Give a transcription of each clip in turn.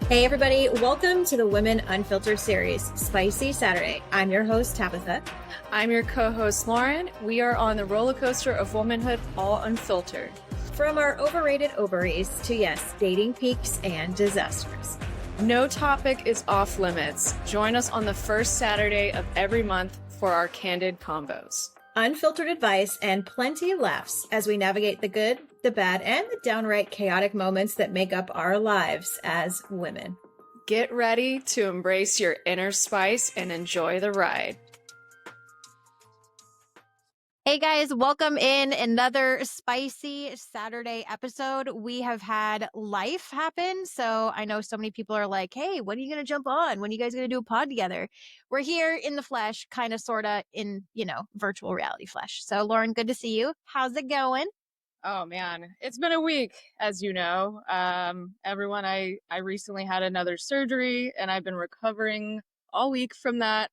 Hey everybody, welcome to the Women Unfiltered series, Spicy Saturday. I'm your host, Tabitha. I'm your co-host, Lauren. We are on the roller coaster of womanhood, all unfiltered. From our overrated ovaries to, yes, dating peaks and disasters. No topic is off limits. Join us on the first Saturday of every month for our candid combos. Unfiltered advice and plenty of laughs as we navigate the good, the bad, and the downright chaotic moments that make up our lives as women. Get ready to embrace your inner spice and enjoy the ride. Hey guys, welcome in another spicy Saturday episode. We have had life happen, so I know so many people are like, hey, when are you going to jump on? When are you guys going to do a pod together? We're here in the flesh, kind of, sort of in, virtual reality flesh. So Lauren, good to see you. How's it going? Oh man, it's been a week, as you know. Everyone, I recently had another surgery and I've been recovering all week from that.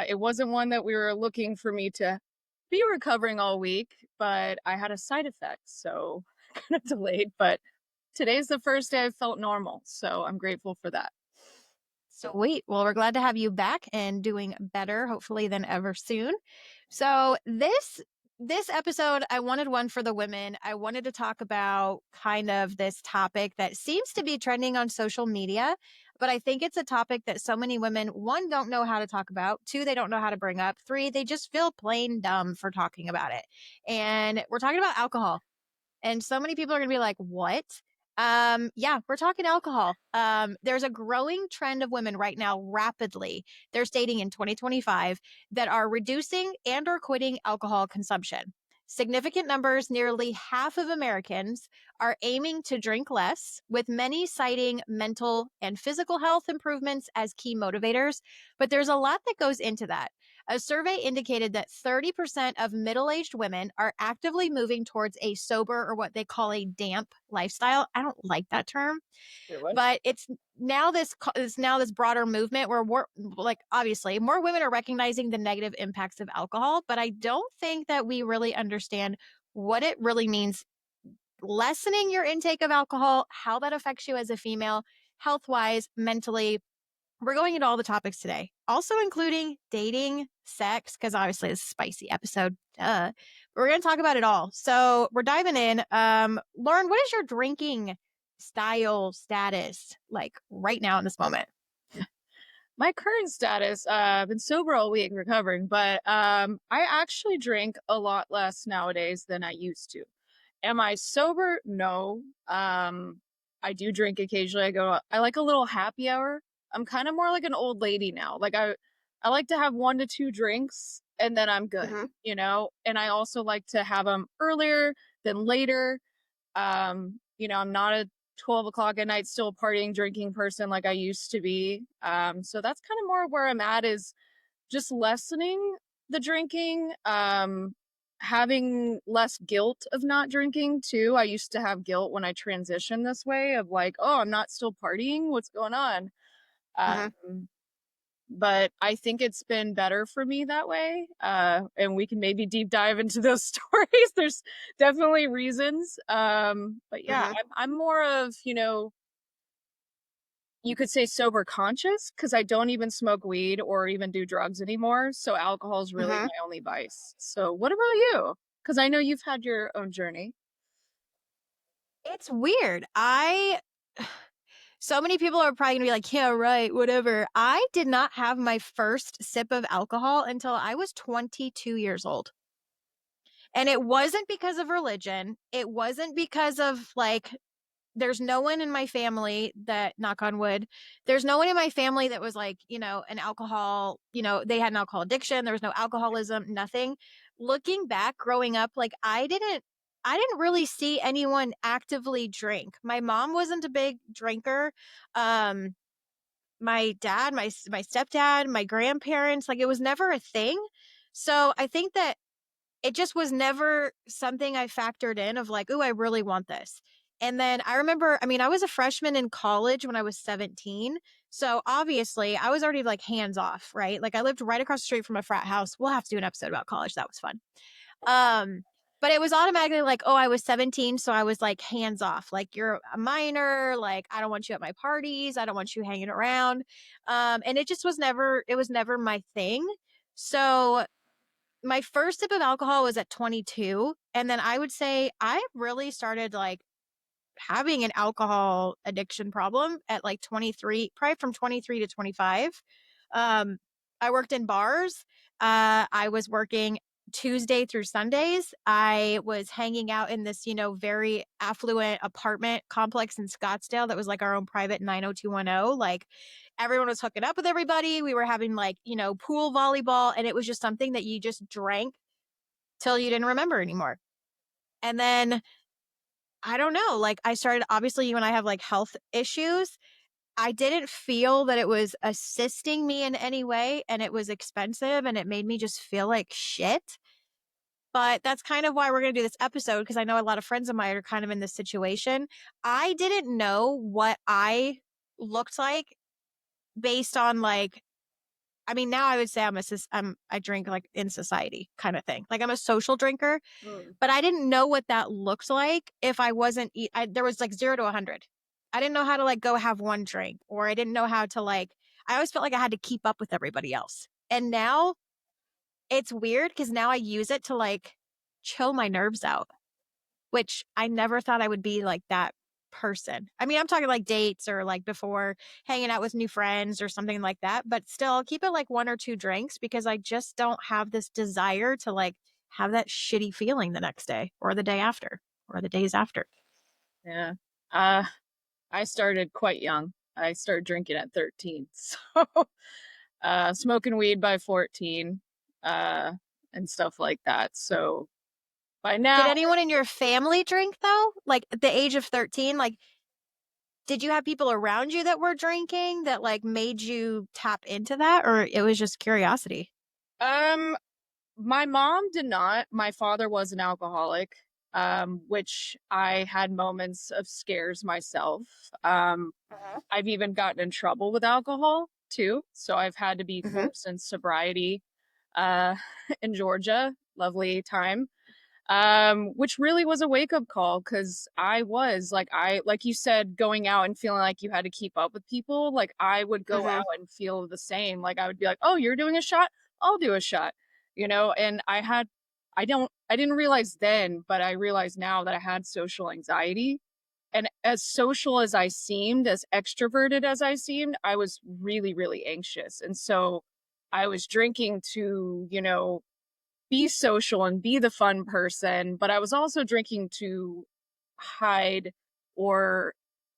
It wasn't one that we were looking for me to be recovering all week, but I had a side effect, so kind of delayed. But today's the first day I felt normal, so I'm grateful for that. Sweet. Well, we're glad to have you back and doing better, hopefully, than ever soon. So this episode, I wanted one for the women. I wanted to talk about kind of this topic that seems to be trending on social media, but I think it's a topic that so many women, one, don't know how to talk about, two, they don't know how to bring up, three, they just feel plain dumb for talking about it. And we're talking about alcohol. And so many people are going to be like, what? Yeah, we're talking alcohol. There's a growing trend of women right now, rapidly, they're stating in 2025, that are reducing and or quitting alcohol consumption. Significant numbers, nearly half of Americans are aiming to drink less, with many citing mental and physical health improvements as key motivators. But there's a lot that goes into that. A survey indicated that 30% of middle-aged women are actively moving towards a sober, or what they call a damp lifestyle. I don't like that term, but it's now this broader movement where we're like, obviously more women are recognizing the negative impacts of alcohol, but I don't think that we really understand what it really means. Lessening your intake of alcohol, how that affects you as a female, health-wise, mentally. We're going into all the topics today, also including dating, sex, because obviously it's a spicy episode. Duh. But we're going to talk about it all. So we're diving in. Lauren, what is your drinking style status like right now in this moment? My current status, I've been sober all week recovering, but I actually drink a lot less nowadays than I used to. Am I sober? No. I do drink occasionally. I like a little happy hour. I'm kind of more like an old lady now. Like I like to have 1 to 2 drinks and then I'm good, And I also like to have them earlier than later. I'm not a 12 o'clock at night still partying, drinking person like I used to be. So that's kind of more where I'm at, is just lessening the drinking, having less guilt of not drinking too. I used to have guilt when I transitioned this way of like, oh, I'm not still partying. What's going on? But I think it's been better for me that way. And we can maybe deep dive into those stories. There's definitely reasons. But yeah, I'm more of, you could say sober conscious, because I don't even smoke weed or even do drugs anymore. So alcohol is really my only vice. So what about you? Because I know you've had your own journey. It's weird. So many people are probably gonna be like, yeah, right, whatever. I did not have my first sip of alcohol until I was 22 years old. And it wasn't because of religion. It wasn't because of there's no one in my family that, knock on wood, there's no one in my family that was like, an alcohol, they had an alcohol addiction. There was no alcoholism, nothing. Looking back, growing up, I didn't really see anyone actively drink. My mom wasn't a big drinker. My dad, my stepdad, my grandparents, it was never a thing. So I think that it just was never something I factored in of like, oh, I really want this. And then I remember, I was a freshman in college when I was 17. So obviously I was already hands off, right? I lived right across the street from a frat house. We'll have to do an episode about college. That was fun. But it was automatically like, oh, I was 17, so I was like hands off. Like you're a minor, like I don't want you at my parties, I don't want you hanging around. And it was never my thing. So my first sip of alcohol was at 22, and then I would say I really started like having an alcohol addiction problem at like 23, probably from 23 to 25. Um, I worked in bars. I was working Tuesday through Sundays. I was hanging out in this, very affluent apartment complex in Scottsdale that was like our own private 90210. Like everyone was hooking up with everybody. We were having like, pool volleyball, and it was just something that you just drank till you didn't remember anymore. And then I don't know, like I started, obviously you and I have like health issues. I didn't feel that it was assisting me in any way, and it was expensive and it made me just feel like shit. But that's kind of why we're going to do this episode, because I know a lot of friends of mine are kind of in this situation. I didn't know what I looked like based on like, I mean, now I would say I drink like in society kind of thing. Like I'm a social drinker, Mm. but I didn't know what that looked like if I wasn't there was like 0 to 100. I didn't know how to like go have one drink, or I didn't know how to like, I always felt like I had to keep up with everybody else. And now it's weird because now I use it to like chill my nerves out, which I never thought I would be like that person. I mean, I'm talking like dates or like before hanging out with new friends or something like that, but still I'll keep it like one or two drinks because I just don't have this desire to like have that shitty feeling the next day or the day after or the days after. Yeah. Uh, I started quite young. I started drinking at 13. So, smoking weed by 14, uh, and stuff like that. So by Did now, anyone in your family drink though? Like at the age of 13, like did you have people around you that were drinking that like made you tap into that, or it was just curiosity? um, my mom did not. My father was an alcoholic, which I had moments of scares myself. Um, Uh-huh. I've even gotten in trouble with alcohol too. So I've had to be Mhm. forced in sobriety uh in Georgia. Lovely time. Which really was a wake-up call because like you said, going out and feeling like you had to keep up with people. Like I would go Mhm. out and feel the same. Like I would be like, oh, you're doing a shot, I'll do a shot, and I didn't realize then, but I realize now that I had social anxiety. And as social as I seemed, as extroverted as I seemed, I was really, really anxious. And so I was drinking to, be social and be the fun person, but I was also drinking to hide or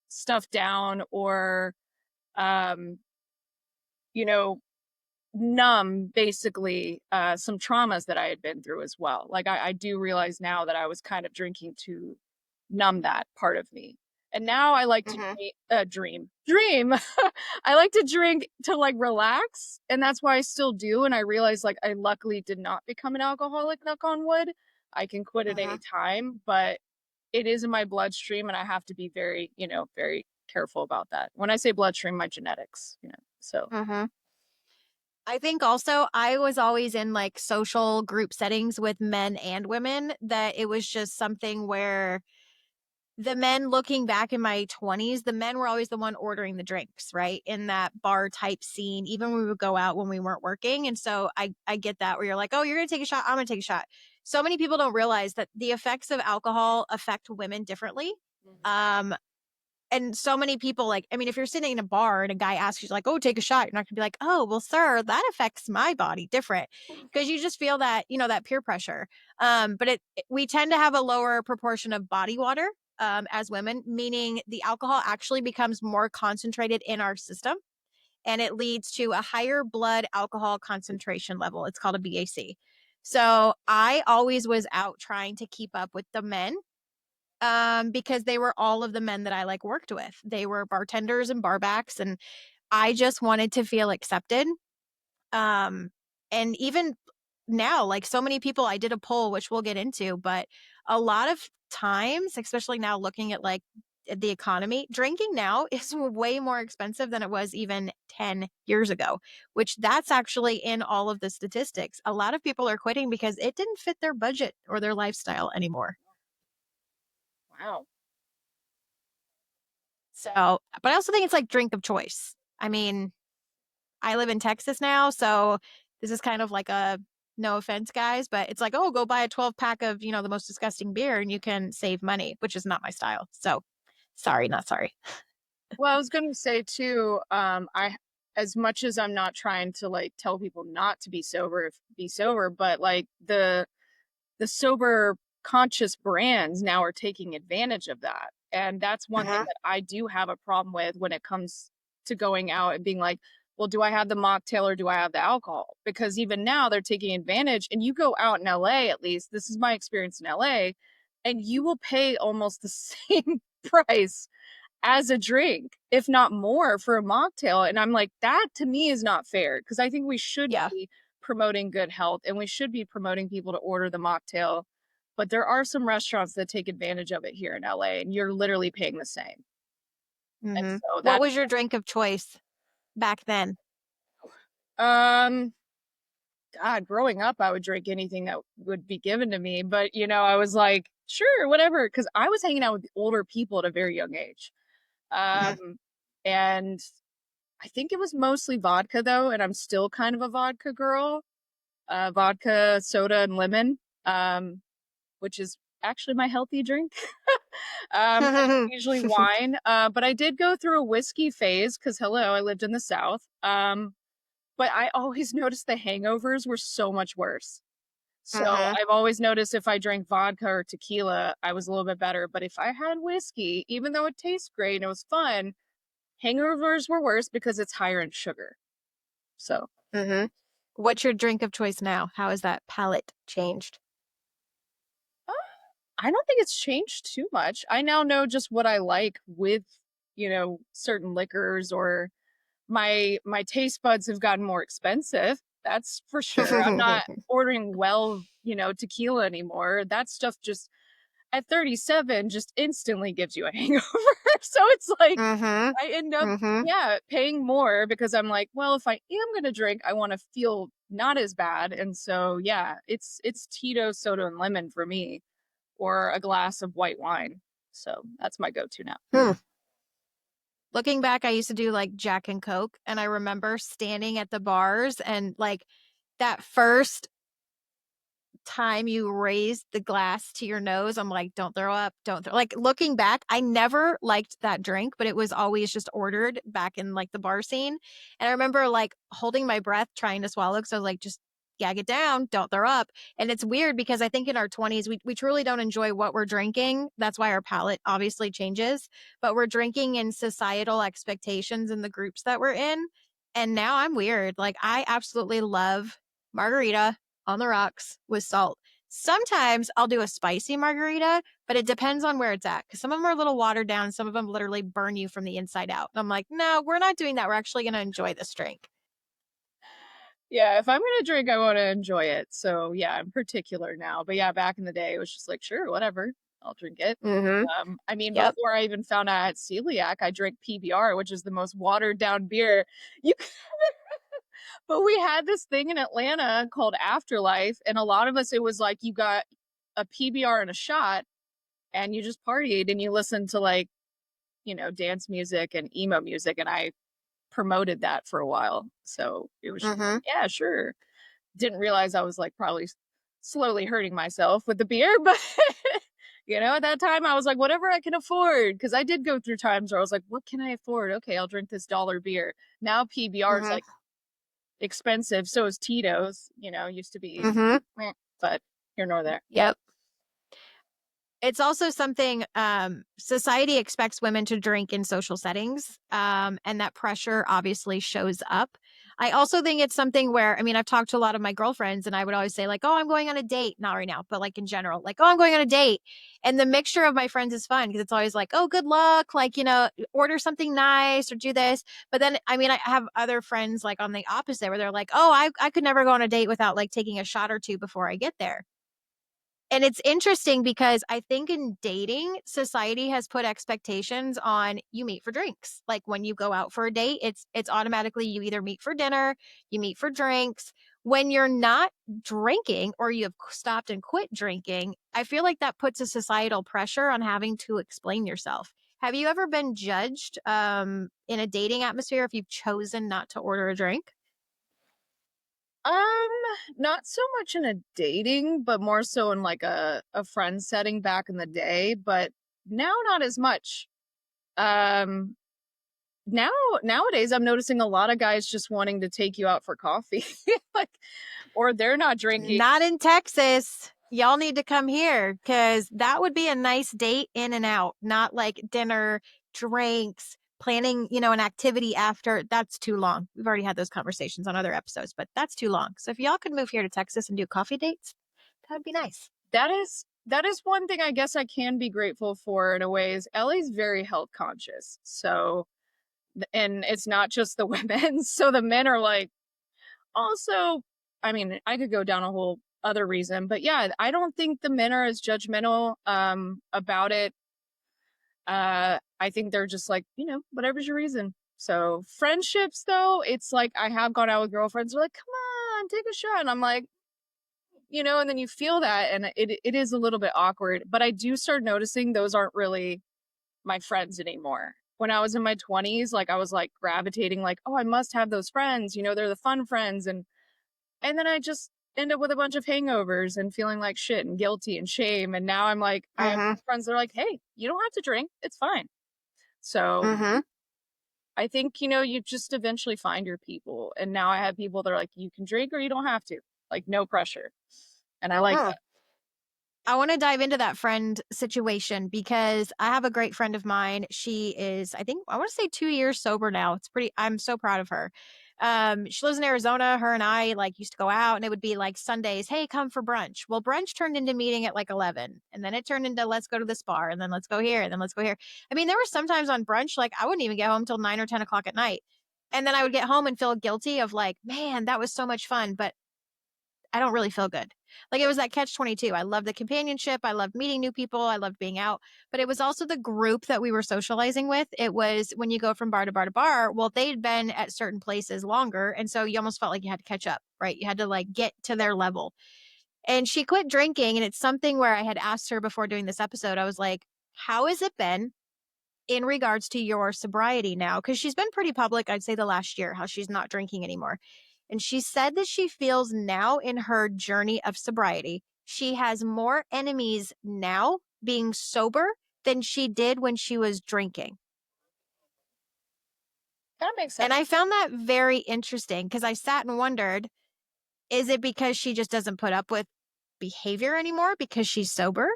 stuff down or, um, you know, numb basically some traumas that I had been through as well. Like I do realize now that I was kind of drinking to numb that part of me. And now I like to Mhm. dream. I like to drink to like relax, and that's why I still do. And I realize like I luckily did not become an alcoholic, knock on wood. I can quit at any Mhm. time, but it is in my bloodstream, and I have to be very, very careful about that. When I say bloodstream, my genetics. So. Mhm. I think also I was always in like social group settings with men and women, that it was just something where the men, looking back in my 20s, the men were always the one ordering the drinks, right? In that bar type scene, even when we would go out when we weren't working. And so I get that, where you're like, oh, you're going to take a shot, I'm going to take a shot. So many people don't realize that the effects of alcohol affect women differently. Um, and so many people, like, I mean, if you're sitting in a bar and a guy asks you like, oh, take a shot, you're not gonna be like, oh, well, sir, that affects my body different, because you just feel that, that peer pressure. But we tend to have a lower proportion of body water, as women, meaning the alcohol actually becomes more concentrated in our system, and it leads to a higher blood alcohol concentration level. It's called a BAC. So I always was out trying to keep up with the men, because they were all of the men that I like worked with. They were bartenders and barbacks, and I just wanted to feel accepted. Um, and even now, like so many people, I did a poll, which we'll get into, but a lot of times, especially now looking at like the economy, drinking now is way more expensive than it was even 10 years ago, which that's actually in all of the statistics. A lot of people are quitting because it didn't fit their budget or their lifestyle anymore. Wow. So, but I also think it's like drink of choice. I mean, I live in Texas now, so this is kind of like a no offense, guys, but it's like, oh, go buy a 12 pack of, the most disgusting beer and you can save money, which is not my style. So sorry, not sorry. Well, I was gonna say too, I as much as I'm not trying to like tell people not to be sober, but like the sober conscious brands now are taking advantage of that. And that's one thing Uh-huh. that I do have a problem with when it comes to going out and being like, well, do I have the mocktail or do I have the alcohol? Because even now they're taking advantage. And you go out in LA, at least, this is my experience in LA, and you will pay almost the same price as a drink, if not more, for a mocktail. And I'm like, that to me is not fair because I think we should Yeah. be promoting good health and we should be promoting people to order the mocktail. But there are some restaurants that take advantage of it here in LA and you're literally paying the same. And Hmm. so What that, was your drink of choice back then? um, God, growing up, I would drink anything that would be given to me. But, I was like, sure, whatever. Cause I was hanging out with older people at a very young age. Hmm. And I think it was mostly vodka though, and I'm still kind of a vodka girl. Vodka, soda, and lemon, which is actually my healthy drink. And usually wine. But I did go through a whiskey phase because hello, I lived in the South. But I always noticed the hangovers were so much worse. So Hmm. I've always noticed if I drank vodka or tequila, I was a little bit better. But if I had whiskey, even though it tastes great and it was fun, hangovers were worse because it's higher in sugar. So Hmm. What's your drink of choice now? How has that palate changed? uh, I don't think it's changed too much. I now know just what I like with, certain liquors or my taste buds have gotten more expensive. That's for sure. I'm not ordering tequila anymore. That stuff just at 37 just instantly gives you a hangover. So it's like Hmm. I end up, Hmm. yeah, paying more because I'm like, well, if I am gonna drink, I want to feel not as bad. And so yeah, it's Tito, soda, and lemon for me, or a glass of white wine. So that's my go-to now. Hmm. Looking back, I used to do like Jack and Coke, and I remember standing at the bars and like that first time you raised the glass to your nose, I'm like, don't throw up, don't throw. Like looking back, I never liked that drink, but it was always just ordered back in like the bar scene. And I remember like holding my breath, trying to swallow because I was like, just gag it down, don't throw up. And it's weird because I think in our 20s, we truly don't enjoy what we're drinking. That's why our palate obviously changes, but we're drinking in societal expectations in the groups that we're in. And now I'm weird. Like I absolutely love margarita on the rocks with salt. Sometimes I'll do a spicy margarita, but it depends on where it's at because some of them are a little watered down. Some of them literally burn you from the inside out. And I'm like, no, we're not doing that. We're actually going to enjoy this drink. Yeah, if I'm gonna drink, I want to enjoy it. So yeah, I'm particular now. But yeah, back in the day, it was just like, sure, whatever, I'll drink it. Mm-hmm. I mean, Yep. before I even found out I had celiac, I drank PBR, which is the most watered down beer you could. But we had this thing in Atlanta called Afterlife, and a lot of us, it was like you got a PBR and a shot, and you just partied and you listened to like, dance music and emo music, and I promoted that for a while. So it was just Mm-hmm. like, yeah, sure. Didn't realize I was like probably slowly hurting myself with the beer, but at that time I was like, whatever I can afford. Because I did go through times where I was like, what can I afford? Okay, I'll drink this dollar beer. Now PBR is Mm-hmm. like expensive. So is Tito's, used to be, Mm-hmm. but here nor there. Yep. It's also something society expects women to drink in social settings, and that pressure obviously shows up. I also think it's something where, I mean, I've talked to a lot of my girlfriends, and I would always say, like, oh, I'm going on a date. Not right now, but like in general, like, oh, I'm going on a date. And the mixture of my friends is fun because it's always like, oh, good luck, like, order something nice or do this. But then, I mean, I have other friends like on the opposite where they're like, oh, I could never go on a date without like taking a shot or two before I get there. And it's interesting because I think in dating, society has put expectations on you meet for drinks. Like when you go out for a date, it's automatically you either meet for dinner, you meet for drinks. When you're not drinking or you have stopped and quit drinking, I feel like that puts a societal pressure on having to explain yourself. Have you ever been judged in a dating atmosphere if you've chosen not to order a drink? Um, Not so much in a dating, but more so in like a friend setting back in the day, but now not as much. Um, now nowadays I'm noticing a lot of guys just wanting to take you out for coffee. Like, or they're not drinking. Not in Texas. Y'all need to come here because that would be a nice date in and out, not like dinner, drinks, planning, an activity after. That's too long. We've already had those conversations on other episodes, but that's too long. So if y'all could move here to Texas and do coffee dates, that'd be nice. That is one thing I guess I can be grateful for in a way is Ellie's very health conscious. So, and it's not just the women. So the men are like, also, I mean, I could go down a whole other reason, but yeah, I don't think the men are as judgmental about it. I think they're just like, whatever's your reason. So friendships though, it's like I have gone out with girlfriends who are like, come on, take a shot. And I'm like, and then you feel that and it is a little bit awkward. But I do start noticing those aren't really my friends anymore. When I was in my 20s, like I was like gravitating like, oh, I must have those friends, they're the fun friends. And then I just end up with a bunch of hangovers and feeling like shit and guilty and shame. And now I'm like, I have Mm-hmm. friends that are like, hey, you don't have to drink. It's fine. So Mm-hmm. I think, you just eventually find your people. And now I have people that are like, you can drink or you don't have to. Like no pressure. And I like Hmm. that. I want to dive into that friend situation because I have a great friend of mine. She is, I think, I want to say 2 years sober now. I'm so proud of her. She lives in Arizona. Her and I like used to go out and it would be like Sundays, hey, come for brunch. Well, brunch turned into meeting at like 11 and then it turned into let's go to this bar and then let's go here and then let's go here. I mean, there were sometimes on brunch, like I wouldn't even get home till 9 or 10 o'clock at night. And then I would get home and feel guilty of like, man, that was so much fun. But I don't really feel good. Like it was that catch 22. I love the companionship. I loved meeting new people. I loved being out. But it was also the group that we were socializing with. It was when you go from bar to bar to bar, well, they'd been at certain places longer. And so you almost felt like you had to catch up, right? You had to like get to their level. And she quit drinking. And it's something where I had asked her before doing this episode, I was like, how has it been in regards to your sobriety now? Because she's been pretty public, I'd say the last year, how she's not drinking anymore. And she said that she feels now in her journey of sobriety, she has more enemies now being sober than she did when she was drinking. That makes And sense. I found that very interesting because I sat and wondered, is it because she just doesn't put up with behavior anymore because she's sober?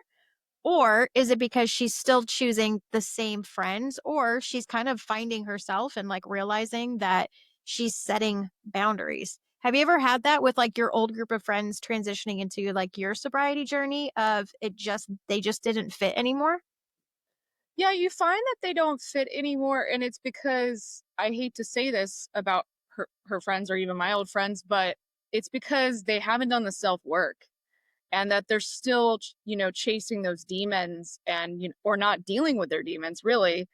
Or is it because she's still choosing the same friends, or she's kind of finding herself and like realizing that she's setting boundaries? Have you ever had that with like your old group of friends transitioning into like your sobriety journey of they just didn't fit anymore? Yeah, you find that they don't fit anymore. And it's because I hate to say this about her friends or even my old friends, but it's because they haven't done the self work and that they're still, chasing those demons and, or not dealing with their demons really.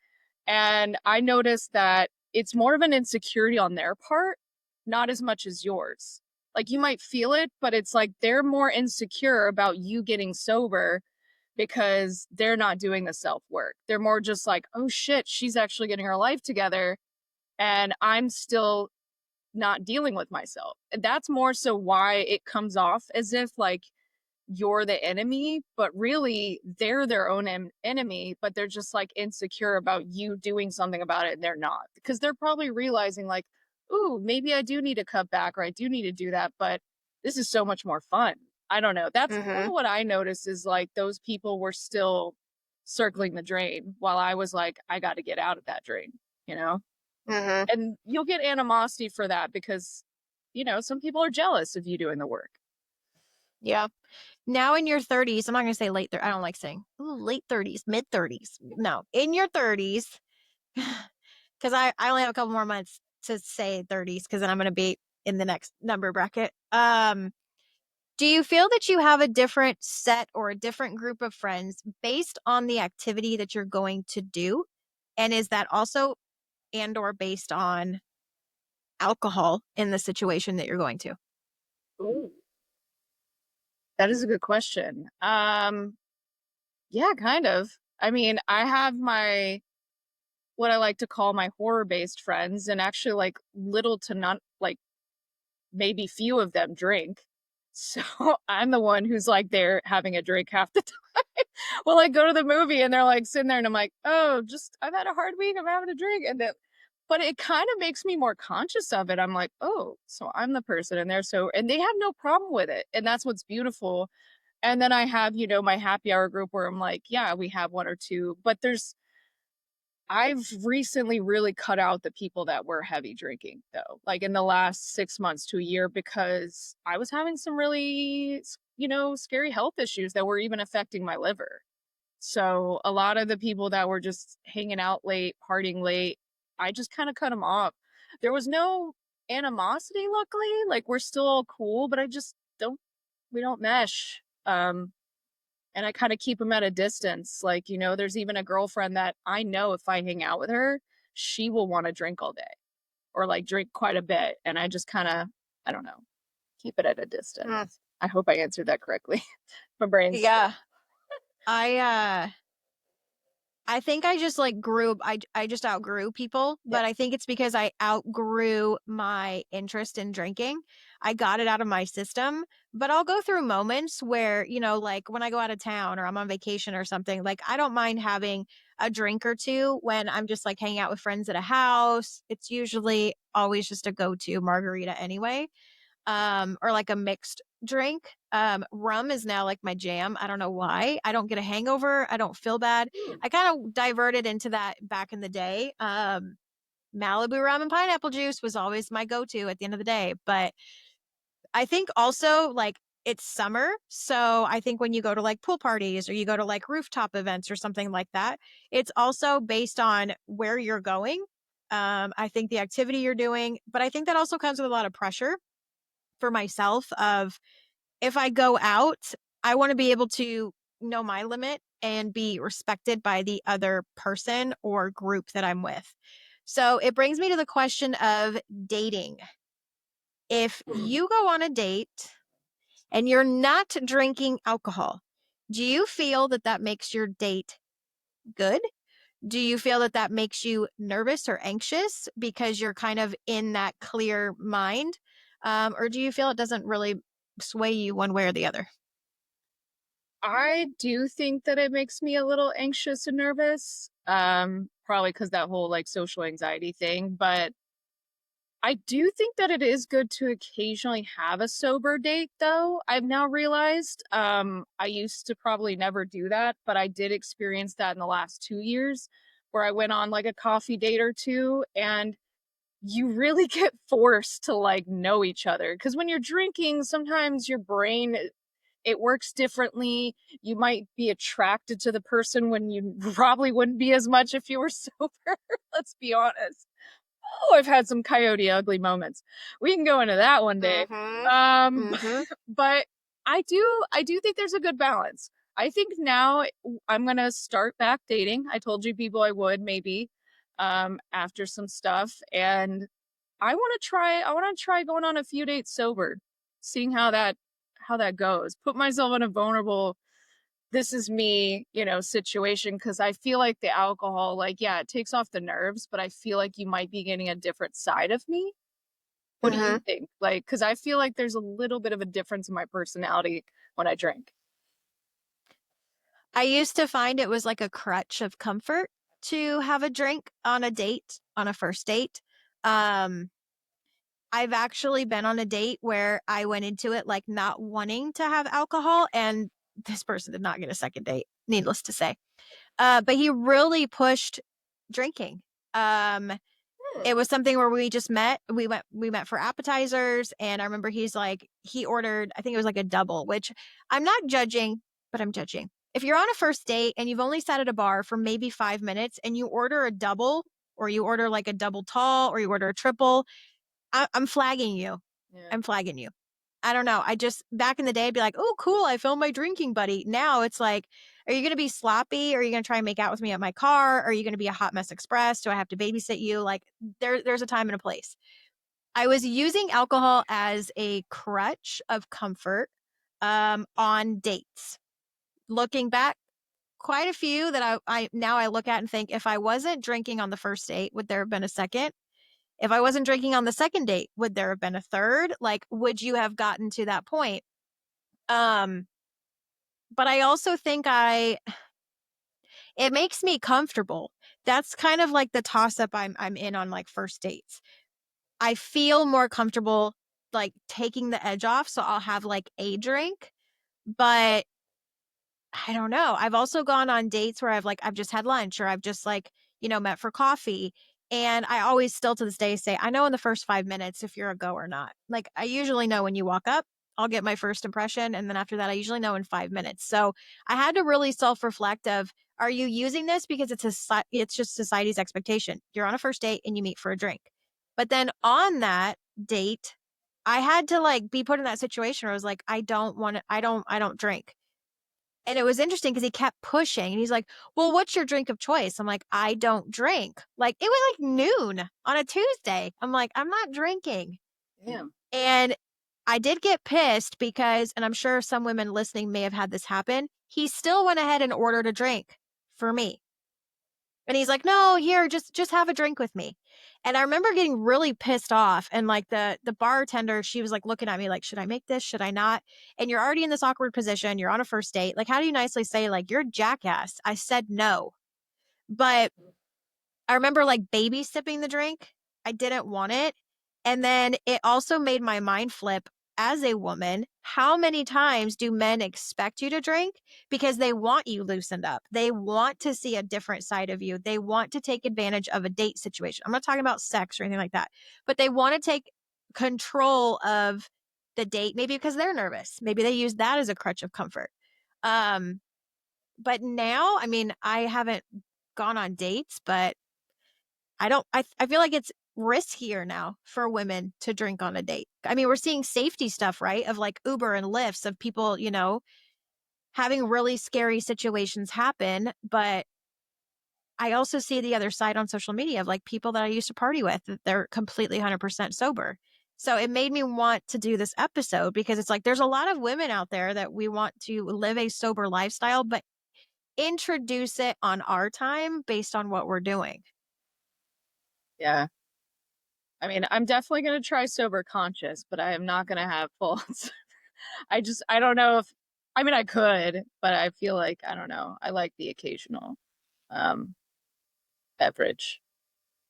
And I noticed that it's more of an insecurity on their part, not as much as yours. Like you might feel it, but it's like they're more insecure about you getting sober because they're not doing the self work. They're more just like, oh shit, she's actually getting her life together and I'm still not dealing with myself. And that's more so why it comes off as if like you're the enemy, but really they're their own enemy, but they're just like insecure about you doing something about it and they're not. Because they're probably realizing like, ooh, maybe I do need to cut back or I do need to do that, but this is so much more fun. I don't know. That's kind Mm-hmm. of what I noticed is like those people were still circling the drain while I was like, I got to get out of that drain, you know? Mm-hmm. And you'll get animosity for that because, some people are jealous of you doing the work. Yeah. Now in your 30s, I'm not going to say late. I don't like saying ooh, late 30s, mid 30s. No, in your 30s, because I only have a couple more months to say 30s because then I'm going to be in the next number bracket. Do you feel that you have a different set or a different group of friends based on the activity that you're going to do? And is that also and or based on alcohol in the situation that you're going to? Ooh. That is a good question. Yeah, kind of. I mean, I have my what I like to call my horror-based friends, and actually like little to none, like maybe few of them drink. So I'm the one who's like there having a drink half the time. Well, I go to the movie and they're like sitting there and I'm like, oh, just I've had a hard week. I'm having a drink. And then, but it kind of makes me more conscious of it. I'm like, oh, so I'm the person and they're so, and they have no problem with it. And that's what's beautiful. And then I have, my happy hour group where I'm like, yeah, we have one or two, but I've recently really cut out the people that were heavy drinking, though, like in the last 6 months to a year, because I was having some really, scary health issues that were even affecting my liver. So a lot of the people that were just hanging out late, partying late, I just kind of cut them off. There was no animosity, luckily. Like we're still all cool, but I just don't, we don't mesh. And I kind of keep them at a distance. Like, there's even a girlfriend that I know if I hang out with her, she will want to drink all day or like drink quite a bit. And I just kind of, I don't know, keep it at a distance. Mm. I hope I answered that correctly. My brain's Yeah. I I think I just like I just outgrew people, yeah. but I think it's because I outgrew my interest in drinking. I got it out of my system, but I'll go through moments where, like when I go out of town or I'm on vacation or something, like I don't mind having a drink or two when I'm just like hanging out with friends at a house. It's usually always just a go-to margarita anyway, or like a mixed drink. Rum is now like my jam. I don't know why. I don't get a hangover. I don't feel bad. Hmm. I kind of diverted into that back in the day. Malibu rum and pineapple juice was always my go-to at the end of the day. But I think also like it's summer. So I think when you go to like pool parties or you go to like rooftop events or something like that, it's also based on where you're going. I think the activity you're doing, but I think that also comes with a lot of pressure for myself of if I go out, I want to be able to know my limit and be respected by the other person or group that I'm with. So it brings me to the question of dating. If you go on a date and you're not drinking alcohol, do you feel that that makes your date good? Do you feel that that makes you nervous or anxious because you're kind of in that clear mind? Or do you feel it doesn't really sway you one way or the other? I do think that it makes me a little anxious and nervous. Probably because that whole like social anxiety thing, but I do think that it is good to occasionally have a sober date, though. I've now realized I used to probably never do that, but I did experience that in the last 2 years where I went on like a coffee date or two, and you really get forced to like know each other. Because when you're drinking, sometimes your brain it works differently. You might be attracted to the person when you probably wouldn't be as much if you were sober. Let's be honest. Oh, I've had some coyote ugly moments. We can go into that one day. Mm-hmm. Um, Mm-hmm. but I do think there's a good balance. I think now I'm gonna start back dating. I told you people I would maybe after some stuff, and I want to try going on a few dates sober, seeing how that goes. Put myself in a vulnerable this is me, situation because I feel like the alcohol, like, yeah, it takes off the nerves, but I feel like you might be getting a different side of me. What do you Mm-hmm. think? Like, because I feel like there's a little bit of a difference in my personality when I drink. I used to find it was like a crutch of comfort to have a drink on a date, on a first date. Um, I've actually been on a date where I went into it like not wanting to have alcohol, and this person did not get a second date, needless to say. But he really pushed drinking. Um, Hmm. it was something where we just met. We met for appetizers, and I remember he ordered, I think it was like a double, which I'm not judging, but I'm judging. If you're on a first date and you've only sat at a bar for maybe 5 minutes and you order a double or you order like a double tall or you order a triple, I'm flagging you. Yeah. I'm flagging you. I don't know. I just back in the day, I'd be like, "Oh, cool, I found my drinking buddy." Now it's like, "Are you gonna be sloppy? Are you gonna try and make out with me at my car? Are you gonna be a hot mess express? Do I have to babysit you?" Like, there's a time and a place. I was using alcohol as a crutch of comfort, on dates. Looking back, quite a few that I now I look at and think, if I wasn't drinking on the first date, would there have been a second? If I wasn't drinking on the second date, would there have been a third? Like, would you have gotten to that point? Um, but I also think it makes me comfortable. That's kind of like the toss up I'm in on like first dates. I feel more comfortable like taking the edge off, so I'll have like a drink, but I don't know. I've also gone on dates where I've just had lunch or I've just like, met for coffee. And I always still to this day say, I know in the first 5 minutes if you're a go or not. Like I usually know when you walk up, I'll get my first impression. And then after that, I usually know in 5 minutes. So I had to really self-reflect of, are you using this because it's just society's expectation? You're on a first date and you meet for a drink. But then on that date, I had to like be put in that situation where I was like, I don't want to, I don't drink. And it was interesting because he kept pushing and he's like, "Well, what's your drink of choice?" I'm like, "I don't drink." Like it was like noon on a Tuesday. I'm like, "I'm not drinking." Damn. And I did get pissed because, and I'm sure some women listening may have had this happen, he still went ahead and ordered a drink for me. And he's like, "No, here, just have a drink with me." And I remember getting really pissed off and like the bartender, she was like looking at me like, "Should I make this? Should I not?" And you're already in this awkward position. You're on a first date. Like, how do you nicely say like, "You're a jackass. I said no." But I remember like baby sipping the drink. I didn't want it. And then it also made my mind flip as a woman. How many times do men expect you to drink? Because they want you loosened up. They want to see a different side of you. They want to take advantage of a date situation. I'm not talking about sex or anything like that, but they want to take control of the date, maybe because they're nervous. Maybe they use that as a crutch of comfort. Um, but now, I mean, I haven't gone on dates, but I don't I feel like it's riskier now for women to drink on a date. I mean, we're seeing safety stuff, right? Of like Uber and Lyfts of people, having really scary situations happen, but I also see the other side on social media of like people that I used to party with that they're completely 100% sober. So it made me want to do this episode because it's like there's a lot of women out there that we want to live a sober lifestyle, but introduce it on our time based on what we're doing. Yeah. I mean, I'm definitely going to try sober conscious, but I am not going to have full. I don't know if, I mean, I could, but I feel like, I don't know. I like the occasional um, beverage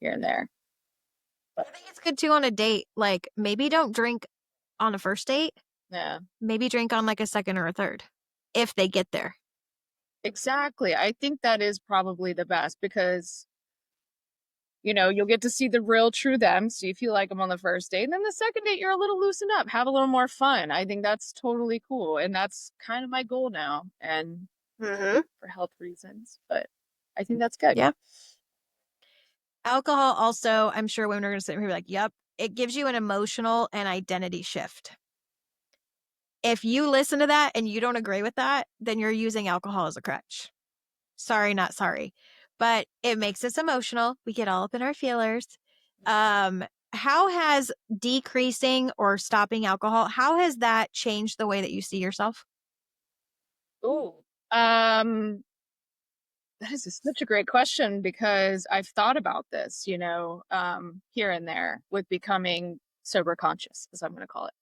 here and there. I But think it's good too on a date. Like maybe don't drink on a first date. yeah, Maybe drink on like a second or a third if they get there. exactly. I think that is probably the best because, you'll get to see the real true them. So you feel like I'm on the first date. And then the second date, you're a little loosened up, have a little more fun. I think that's totally cool. And that's kind of my goal now. And Hmm. for health reasons, but I think that's good. Yeah. Alcohol also, I'm sure women are going to sit here like, yep, it gives you an emotional and identity shift. If you listen to that and you don't agree with that, then you're using alcohol as a crutch. Sorry, not sorry. But it makes us emotional. We get all up in our feelers. Um, how has decreasing or stopping alcohol, how has that changed the way that you see yourself? Ooh. That is such a great question because I've thought about this, here and there with becoming sober conscious, as I'm going to call it.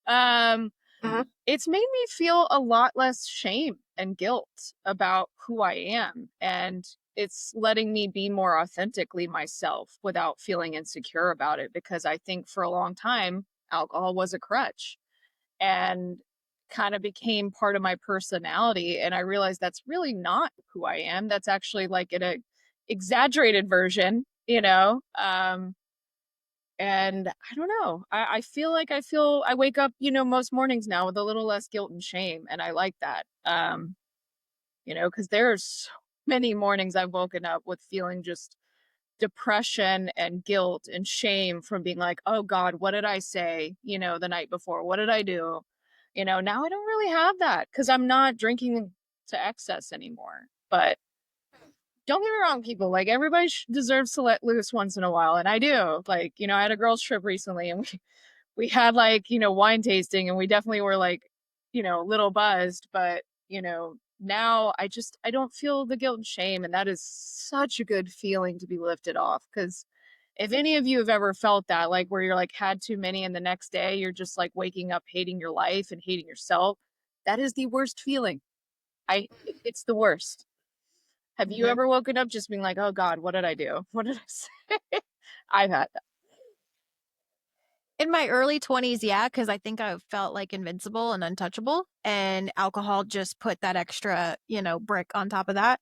Mhm. It's made me feel a lot less shame and guilt about who I am. And it's letting me be more authentically myself without feeling insecure about it because I think for a long time, alcohol was a crutch and kind of became part of my personality. And I realized that's really not who I am. That's actually like in a exaggerated version, and I don't know. I feel like I wake up, most mornings now with a little less guilt and shame. And I like that. Because there's so many mornings I've woken up with feeling just depression and guilt and shame from being like, oh God, what did I say, the night before? What did I do? Now I don't really have that because I'm not drinking to excess anymore. But don't get me wrong, people, like everybody deserves to let loose once in a while. And I do. Like, I had a girls' trip recently and we had like, wine tasting and we definitely were like, a little buzzed, but now I don't feel the guilt and shame. And that is such a good feeling to be lifted off. Because if any of you have ever felt that, like where you're like had too many and the next day you're just like waking up hating your life and hating yourself, that is the worst feeling. It's the worst. Have you Mhm. ever woken up just being like, oh God, what did I do? What did I say? I've had that. In my early 20s, yeah, because I think I felt like invincible and untouchable, and alcohol just put that extra, brick on top of that.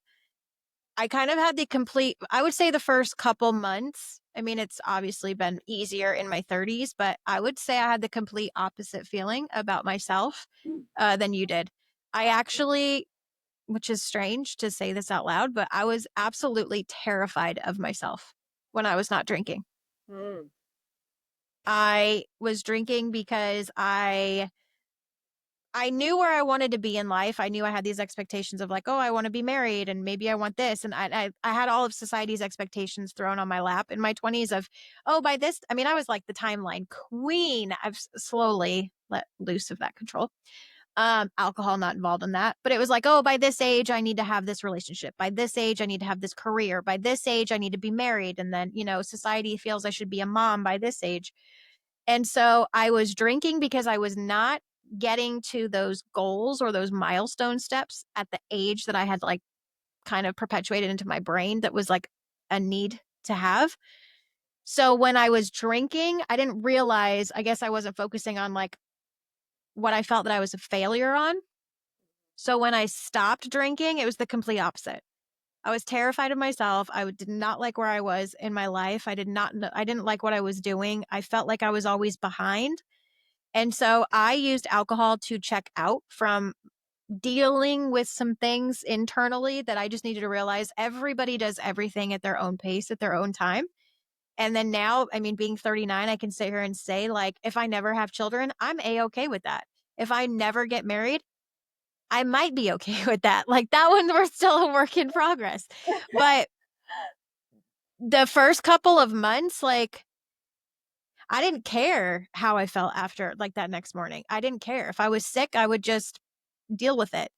I kind of had the complete, I would say the first couple months. I mean, it's obviously been easier in my 30s, but I would say I had the complete opposite feeling about myself than you did. I actually, which is strange to say this out loud, but I was absolutely terrified of myself when I was not drinking. Mm. I was drinking because I knew where I wanted to be in life. I knew I had these expectations of like, oh, I want to be married and maybe I want this. And I had all of society's expectations thrown on my lap in my 20s of, oh, by this, I mean, I was like the timeline queen. I've slowly let loose of that control. Alcohol not involved in that. But it was like, oh, by this age, I need to have this relationship. By this age, I need to have this career. By this age, I need to be married. And then, society feels I should be a mom by this age. And so I was drinking because I was not getting to those goals or those milestone steps at the age that I had like kind of perpetuated into my brain that was like a need to have. So when I was drinking, I didn't realize, I guess I wasn't focusing on like what I felt that I was a failure on. So when I stopped drinking, it was the complete opposite. I was terrified of myself. I did not like where I was in my life. I didn't like what I was doing. I felt like I was always behind. And so I used alcohol to check out from dealing with some things internally that I just needed to realize everybody does everything at their own pace, at their own time. And then now, I mean, being 39, I can sit here and say, like, if I never have children, I'm A okay with that. If I never get married, I might be okay with that. Like, that one, we're still a work in progress. But the first couple of months, like, I didn't care how I felt after, like, that next morning. I didn't care. If I was sick, I would just deal with it.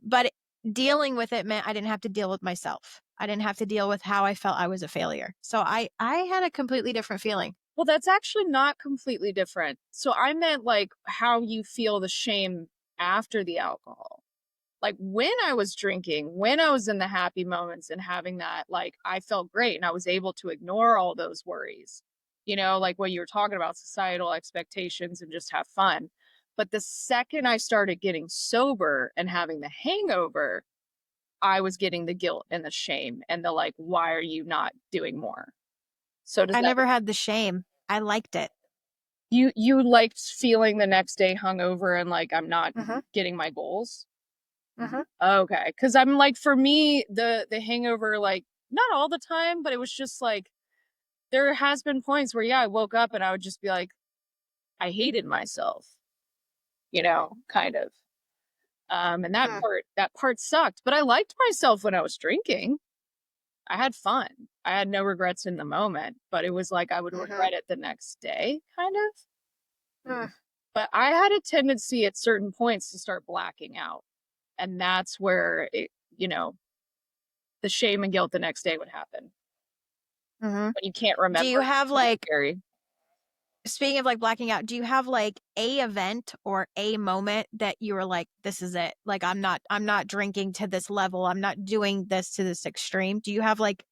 But dealing with it meant I didn't have to deal with myself. I didn't have to deal with how I felt I was a failure. So I had a completely different feeling. Well, that's actually not completely different. So I meant like how you feel the shame after the alcohol. Like when I was drinking, when I was in the happy moments and having that, like I felt great and I was able to ignore all those worries, like what you were talking about, societal expectations and just have fun. But the second I started getting sober and having the hangover, I was getting the guilt and the shame and the like, why are you not doing more? So does I that never had the shame. I liked it. you liked feeling the next day hungover and like I'm not Mhm. getting my goals? Mhm. Okay, because I'm like for me the hangover like not all the time, but it was just like there has been points where yeah I woke up and I would just be like I hated myself, kind of. And that Mm. part sucked, but I liked myself when I was drinking. I had fun. I had no regrets in the moment, but it was like I would Mhm. regret it the next day, kind of. Mm. But I had a tendency at certain points to start blacking out. And that's where the shame and guilt the next day would happen Mhm. when you can't Do you remember. have It's like, scary. speaking of like blacking out, do you have like a event or a moment that you were like, this is it? Like, I'm not drinking to this level. I'm not doing this to this extreme. Do you have like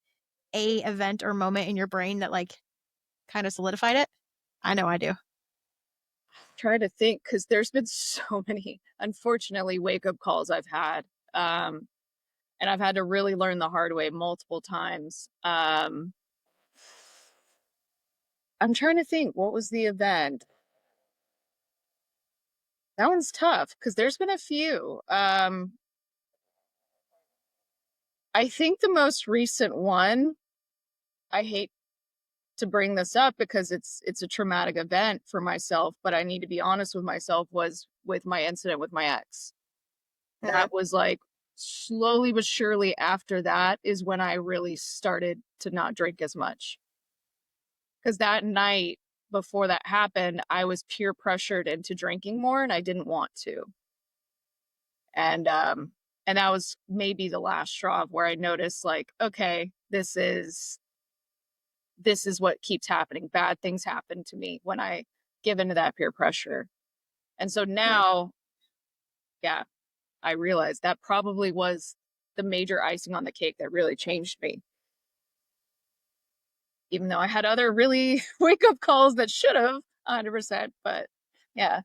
a event or moment in your brain that like kind of solidified it? I know I do. Try to think because there's been so many, unfortunately, wake up calls I've had. Um, and I've had to really learn the hard way multiple times. I'm trying to think what was the event? That one's tough because there's been a few. I think the most recent one, I hate to bring this up because it's a traumatic event for myself, but I need to be honest with myself, was with my incident with my ex. Mhm. That was like slowly but surely after that is when I really started to not drink as much. Because that night before that happened, I was peer pressured into drinking more and I didn't want to. And and that was maybe the last straw of where I noticed like, okay, this is what keeps happening. Bad things happen to me when I give into that peer pressure. And so Hmm. now, yeah, I realized that probably was the major icing on the cake that really changed me. Even though I had other really wake up calls that should have 100%, but yeah.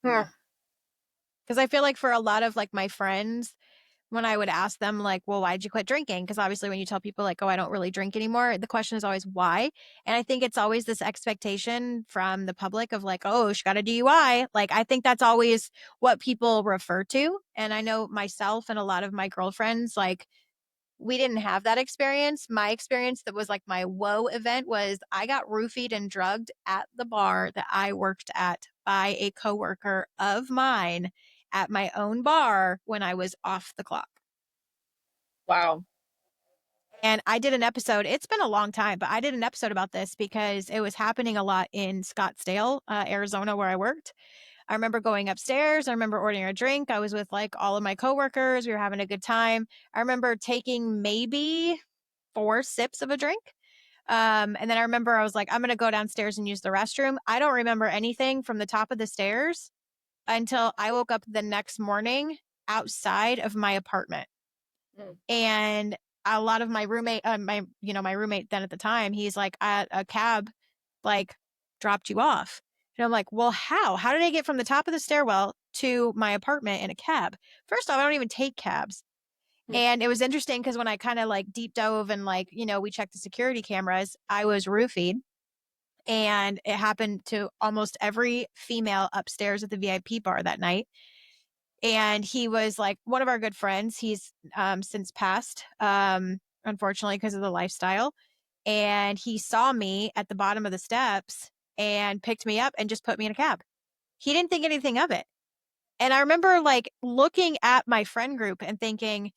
Because I feel like for a lot of like my friends, when I would ask them like, well, why did you quit drinking? Because obviously when you tell people like, oh, I don't really drink anymore, the question is always why. And I think it's always this expectation from the public of like, oh, she got a DUI. Like, I think that's always what people refer to. And I know myself and a lot of my girlfriends, like, we didn't have that experience. My experience that was like my whoa event was I got roofied and drugged at the bar that I worked at by a coworker of mine at my own bar when I was off the clock. Wow. And I did an episode, it's been a long time, but I did an episode about this because it was happening a lot in Scottsdale, Arizona, where I worked. I remember going upstairs. I remember ordering a drink. I was with like all of my coworkers. We were having a good time. I remember taking maybe 4 sips of a drink. And then I remember I was like, I'm going to go downstairs and use the restroom. I don't remember anything from the top of the stairs until I woke up the next morning outside of my apartment. Mm. And a lot of my roommate, my roommate then at the time, he's like, a cab like dropped you off. And I'm like, well, how? How did I get from the top of the stairwell to my apartment in a cab? First off, I don't even take cabs. Mm. And it was interesting because when I kind of like deep dove and like, we checked the security cameras, I was roofied. And it happened to almost every female upstairs at the VIP bar that night. And he was like one of our good friends. He's since passed, unfortunately, because of the lifestyle. And he saw me at the bottom of the steps and picked me up and just put me in a cab. He didn't think anything of it. And I remember like looking at my friend group and thinking,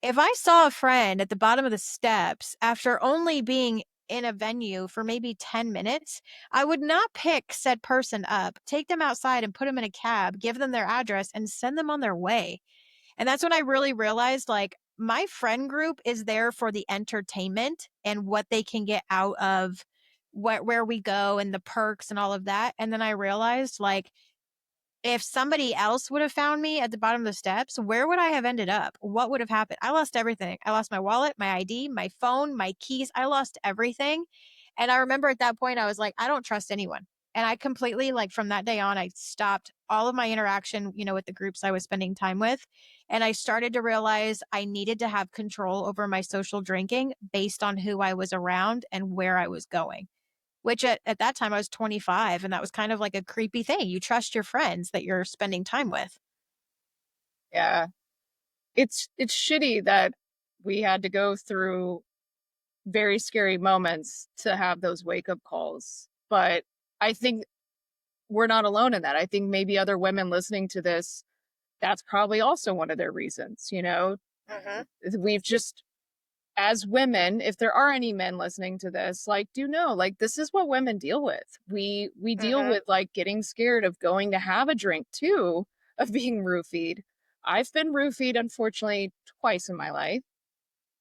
if I saw a friend at the bottom of the steps after only being in a venue for maybe 10 minutes, I would not pick said person up, take them outside and put them in a cab, give them their address, and send them on their way. And that's when I really realized like my friend group is there for the entertainment and what they can get out of where we go and the perks and all of that. And then I realized like if somebody else would have found me at the bottom of the steps, where would I have ended up? What would have happened? I lost everything. I lost my wallet, my ID, my phone, my keys. I lost everything. And I remember at that point, I was like, I don't trust anyone. And I completely, like, from that day on, I stopped all of my interaction, with the groups I was spending time with. And I started to realize I needed to have control over my social drinking based on who I was around and where I was going, which at that time I was 25. And that was kind of like a creepy thing. You trust your friends that you're spending time with. Yeah. It's shitty that we had to go through very scary moments to have those wake up calls. But I think we're not alone in that. I think maybe other women listening to this, that's probably also one of their reasons, you know? Hmm. We've just, as women, if there are any men listening to this, like, do know, like, this is what women deal with. We deal Hmm. with like getting scared of going to have a drink too, of being roofied. I've been roofied, unfortunately, twice in my life,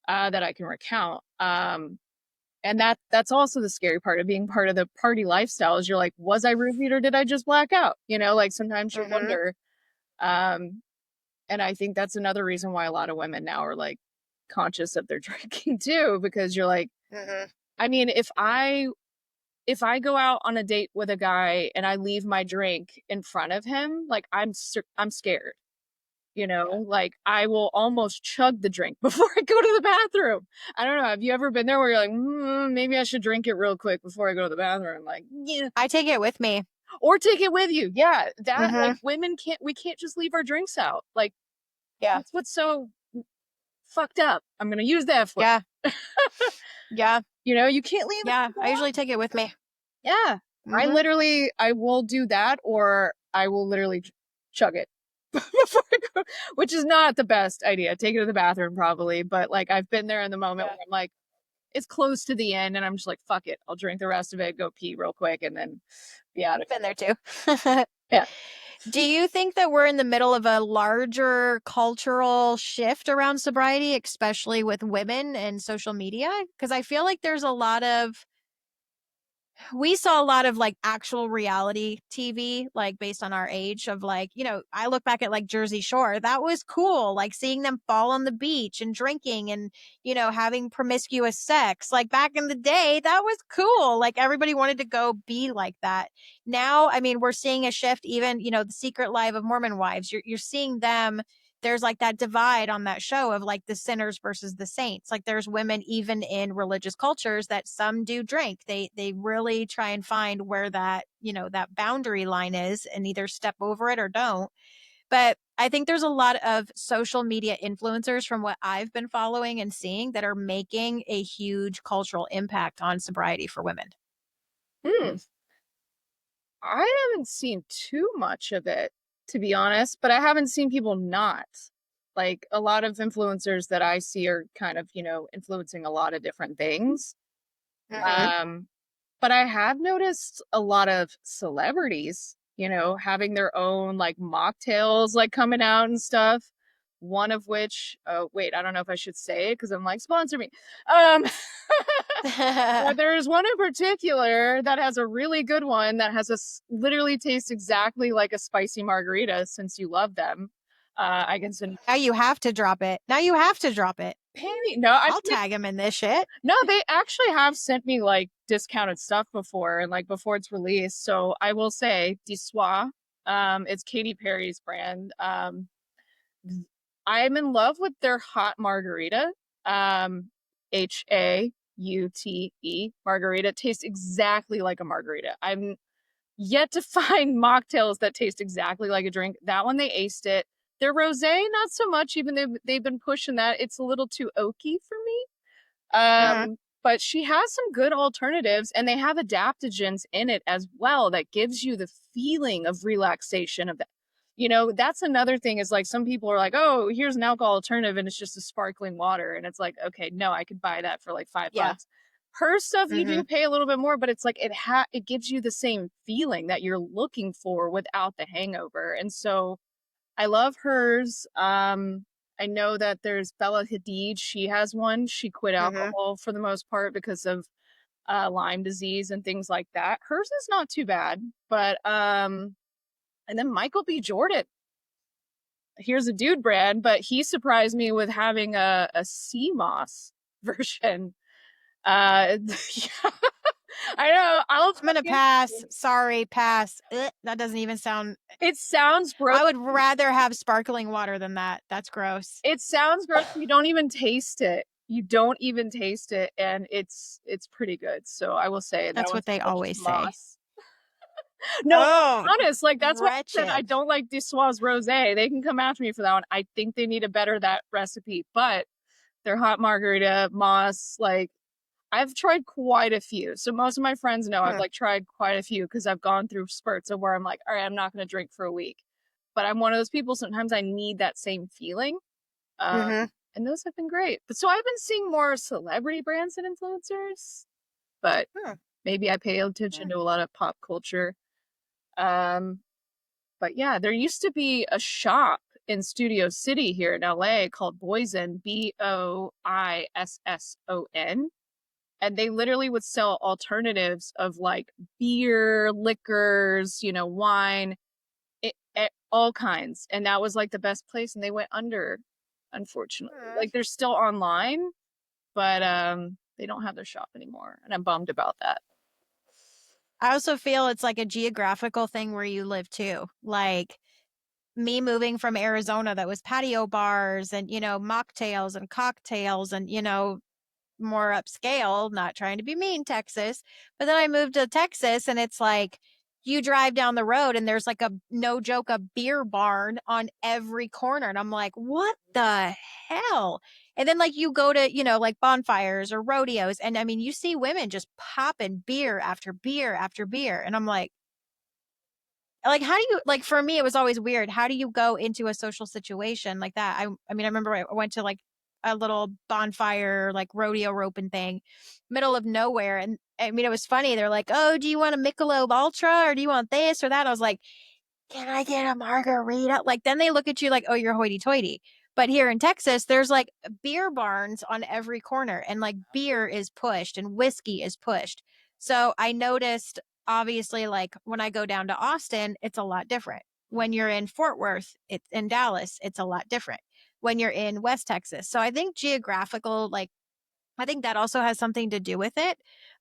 that I can recount. And that's also the scary part of being part of the party lifestyle is you're like, was I roofied or did I just black out? You know, like sometimes you Hmm. wonder. Um, and I think that's another reason why a lot of women now are like conscious of their drinking too, because you're like, Hmm. I mean, if I go out on a date with a guy and I leave my drink in front of him, like I'm scared. You Yeah. know, like I will almost chug the drink before I go to the bathroom. I don't know. Have you ever been there where you're like, maybe I should drink it real quick before I go to the bathroom? Like, yeah. I take it with me. Or take it with you. Yeah. That, like, Hmm. we can't just leave our drinks out. Like, Yeah. that's what's so fucked up. I'm going to use that word. Yeah. Yeah. You can't leave it Yeah, I alone. usually take it with me. Yeah. Mhm. I will do that, or I will literally chug it before I go, which is not the best idea. Take it to the bathroom probably, but like I've been there in the moment Yeah. where I'm like, it's close to the end and I'm just like, fuck it. I'll drink the rest of it, go pee real quick, and then be out of Been there too. here. Yeah. Do you think that we're in the middle of a larger cultural shift around sobriety, especially with women and social media? Because I feel like there's a lot of we saw a lot of like actual reality TV, like based on our age of like, I look back at like Jersey Shore. That was cool. Like seeing them fall on the beach and drinking and, having promiscuous sex. Like back in the day, that was cool. Like everybody wanted to go be like that. Now, I mean, we're seeing a shift even, the Secret Life of Mormon Wives. You're seeing them, there's like that divide on that show of like the sinners versus the saints. Like there's women even in religious cultures that some do drink. They really try and find where that, that boundary line is and either step over it or don't. But I think there's a lot of social media influencers from what I've been following and seeing that are making a huge cultural impact on sobriety for women. Hmm. I haven't seen too much of it, to be honest, but I haven't seen people not. Like a lot of influencers that I see are kind of, influencing a lot of different things. Mhm. Um, but I have noticed a lot of celebrities, having their own like mocktails like coming out and stuff. One of which, oh wait, I don't know if I should say it because I'm like, sponsor me. Um, but there's one in particular that has a really good one that has literally tastes exactly like a spicy margarita since you love them. I can send Now you have to drop it. Now you have to drop it. Penny. No, I I'll should make tag him in this shit. no, they actually have sent me like discounted stuff before and like before it's released. So I will say Dissois, it's Katy Perry's brand. I'm in love with their hot margarita. Haute margarita tastes exactly like a margarita. I'm yet to find mocktails that taste exactly like a drink. That one they aced it. Their rosé, not so much. Even they've been pushing that. It's a little too oaky for me. Mhm. But she has some good alternatives, and they have adaptogens in it as well that gives you the feeling of relaxation of that. That's another thing is like some people are like, oh, here's an alcohol alternative, and it's just a sparkling water. And it's like, okay, no, I could buy that for like five Yeah. bucks. Her stuff you do Mhm. pay a little bit more, but it's like it gives you the same feeling that you're looking for without the hangover. And so I love hers. I know that there's Bella Hadid. She has one. She quit Mhm. alcohol for the most part because of Lyme disease and things like that. Hers is not too bad, but and then Michael B. Jordan. Here's a dude brand, but he surprised me with having a sea moss version. Yeah, I know. I'll I'm gonna fucking. pass. Sorry, pass. That doesn't even sound. It sounds gross. I would rather have sparkling water than that. That's gross. It sounds gross. You don't even taste it. You don't even taste it, and it's pretty good. So I will say that That's one's what they delicious always say. moss. No, Oh, honest, like that's why I said I wretched. don't like Dissois rosé. They can come after me for that one. I think they need to better that recipe, but their hot margarita moss, like I've tried quite a few. So most of my friends know I've Hmm. like tried quite a few because I've gone through spurts of where I'm like, all right, I'm not going to drink for a week, but I'm one of those people. Sometimes I need that same feeling. Hmm. And those have been great. But so I've been seeing more celebrity brands and influencers, but Hmm. maybe I pay Hmm. attention to a lot of pop culture. Um, but yeah, there used to be a shop in Studio City here in LA called Boyson, Boisson. And they literally would sell alternatives of like beer, liquors, wine, all kinds. And that was like the best place. And they went under, unfortunately. Hmm. Like they're still online, but they don't have their shop anymore. And I'm bummed about that. I also feel it's like a geographical thing where you live too. Like me moving from Arizona, that was patio bars and, mocktails and cocktails and, more upscale, not trying to be mean, Texas. But then I moved to Texas and it's like you drive down the road and there's like a no joke, a beer barn on every corner. And I'm like, what the hell? And then like you go to, like bonfires or rodeos, and I mean, you see women just popping beer after beer after beer. And I'm like, how do you, like, for me, it was always weird. How do you go into a social situation like that? I mean, I remember I went to like a little bonfire, like rodeo roping thing, middle of nowhere. And I mean, it was funny. They're like, oh, do you want a Michelob Ultra or do you want this or that? I was like, can I get a margarita? Like, then they look at you like, oh, you're hoity toity. But here in Texas, there's like beer barns on every corner, and like beer is pushed and whiskey is pushed. So I noticed, obviously, like when I go down to Austin, it's a lot different. When you're in Fort Worth, it's in Dallas, it's a lot different. When you're in West Texas. So I think geographical, like, I think that also has something to do with it.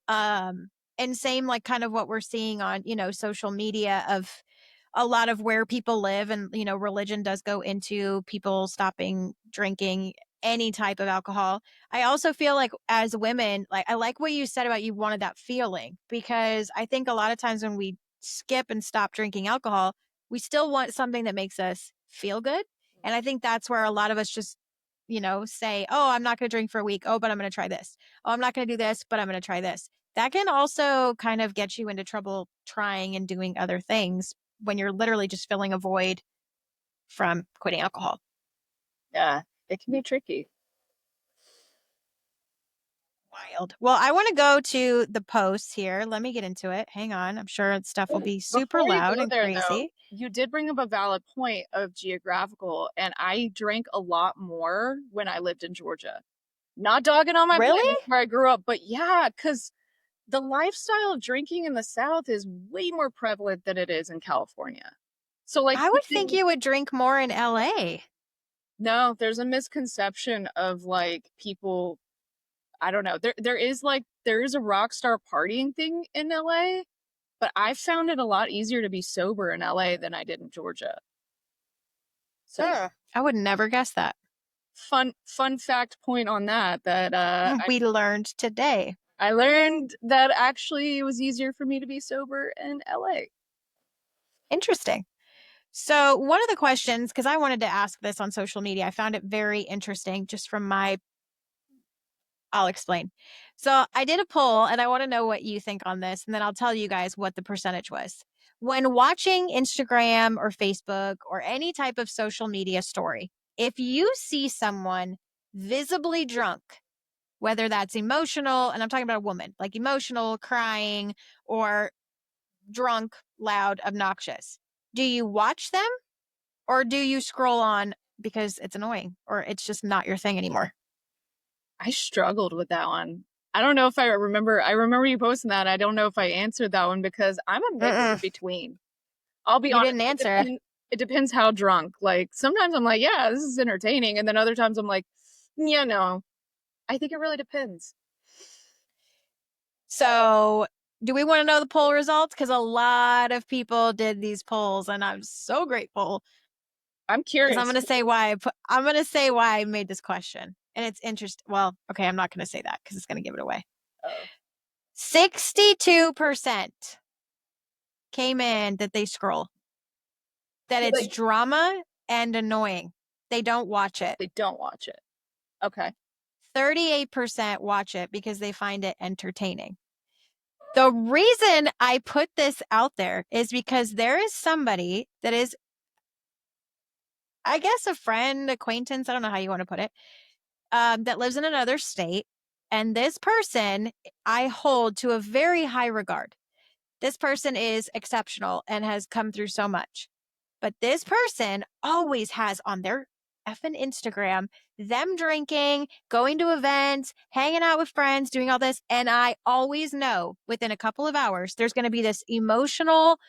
And same, like, kind of what we're seeing on, social media of a lot of where people live, and religion does go into people stopping drinking any type of alcohol. I also feel like as women, like, I like what you said about you wanted that feeling, because I think a lot of times when we skip and stop drinking alcohol, we still want something that makes us feel good. And I think that's where a lot of us just, say, oh, I'm not going to drink for a week, oh, but I'm going to try this, oh, I'm not going to do this, but I'm going to try this. That can also kind of get you into trouble trying and doing other things when you're literally just filling a void from quitting alcohol. Yeah, it can be tricky. Wild. Well, I want to go to the posts here. Let me get into it. Hang on. I'm sure stuff will Oh, be super before you loud go and there, though, crazy. you did bring up a valid point of geographical, and I drank a lot more when I lived in Georgia. Not dogging on my Really? place where I grew up, but yeah, because the lifestyle of drinking in the South is way more prevalent than it is in California. So, like, I would think keeping, you would drink more in LA. no, there's a misconception of like people, I don't know. There is a rock star partying thing in LA, but I found it a lot easier to be sober in LA than I did in Georgia. So I would never guess that. fun fact point on that We learned today. I learned that actually it was easier for me to be sober in LA. Interesting. So, one of the questions, because I wanted to ask this on social media, I found it very interesting just from my, I'll explain. So, I did a poll and I want to know what you think on this, and then I'll tell you guys what the percentage was. When watching Instagram or Facebook or any type of social media story, if you see someone visibly drunk, whether that's emotional, and I'm talking about a woman, like emotional, crying, or drunk, loud, obnoxious, do you watch them or do you scroll on because it's annoying or it's just not your thing anymore? I struggled with that one. I don't know if I remember. I remember you posting that. I don't know if I answered that one because I'm a mix in Mm-mm. between. I'll be You honest. didn't answer. It depends how drunk. Like sometimes I'm like, yeah, this is entertaining, and then other times I'm like, yeah, no. I think it really depends. So, do we want to know the poll results? Because a lot of people did these polls, and I'm so grateful. I'm Because I'm curious. going to say why I'm going to say why I made this question, and it's interesting. Well, okay, I'm not going to say that because it's going to give it away. Oh, 62% came in that they scroll, that so it's drama and annoying. They don't watch it. they don't watch it. Okay. 38% watch it because they find it entertaining. The reason I put this out there is because there is somebody that is, I guess, a friend, acquaintance, I don't know how you want to put it, that lives in another state. And this person I hold to a very high regard. This person is exceptional and has come through so much. But this person always has on their effing Instagram them drinking, going to events, hanging out with friends, doing all this. And I always know within a couple of hours, there's going to be this emotional,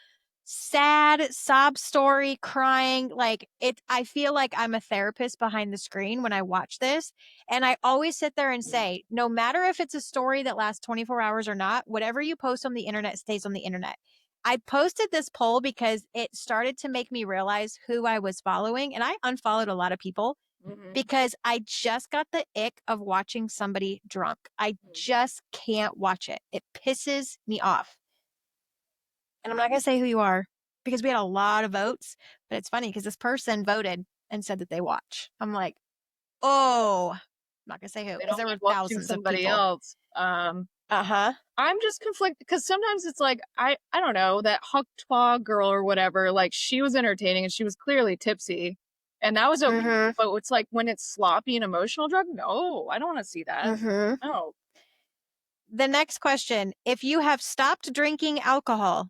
sad sob story, crying. Like it, I feel like I'm a therapist behind the screen when I watch this. And I always sit there and say, no matter if it's a story that lasts 24 hours or not, whatever you post on the internet stays on the internet. I posted this poll because it started to make me realize who I was following. And I unfollowed a lot of people Mm-hmm. because I just got the ick of watching somebody drunk. I just can't watch it. It pisses me off. And I'm not going to say who you are because we had a lot of votes, but it's funny because this person voted and said that they watch. I'm like, oh. not gonna say who They because don't there like were watching thousands of somebody people. else. Uh-huh. I'm just conflicted because sometimes it's like I don't know that Huck Twa girl or whatever. Like she was entertaining and she was clearly tipsy, and that was okay. Mm-hmm. But it's like when it's sloppy and emotional drug. No, I don't want to see that. Mm-hmm. No, The next question, if you have stopped drinking alcohol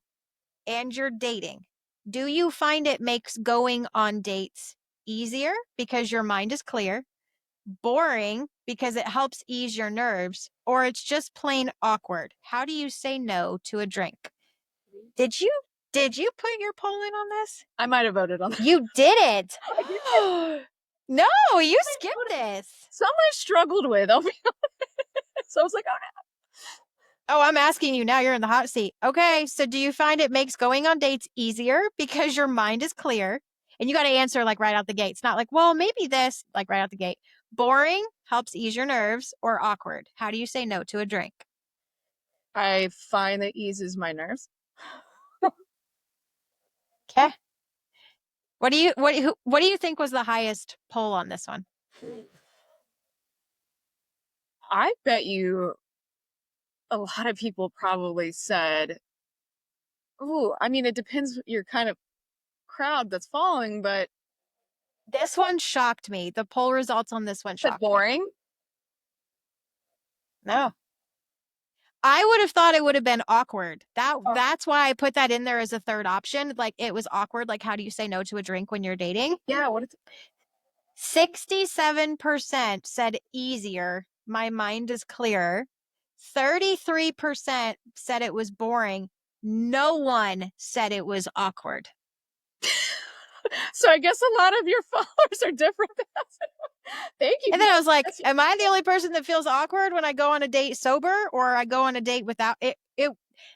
and you're dating, do you find it makes going on dates easier because your mind is clear, boring because it helps ease your nerves, or it's just plain awkward? How do you say no to a drink? Did you did you put your poll in on this? I might have voted on that. You didn't. I did. No, you skipped this. Some I struggled with. I'll be honest. So I was like, oh, Oh, I'm asking you now. You're in the hot seat. Okay, so do you find it makes going on dates easier because your mind is clear? And you got to answer like right out the gate. It's not like, well, maybe this, like right out the gate. Boring helps ease your nerves, or awkward? How do you say no to a drink? I find that eases my nerves. Okay. What do you think was the highest poll on this one? I bet you a lot of people probably said, "Oh, I mean, it depends your kind of crowd that's following, but This one shocked me. The poll results on this one said shocked me. boring." No. I would have thought it would have been awkward. Oh, That's why I put that in there as a third option. Like it was awkward. Like how do you say no to a drink when you're dating? yeah, what is 67% said easier. My mind is clear. 33% said it was boring. No one said it was awkward. So I guess a lot of your followers are different than us. Thank you. And then I was like, am I the only person that feels awkward when I go on a date sober or I go on a date without it?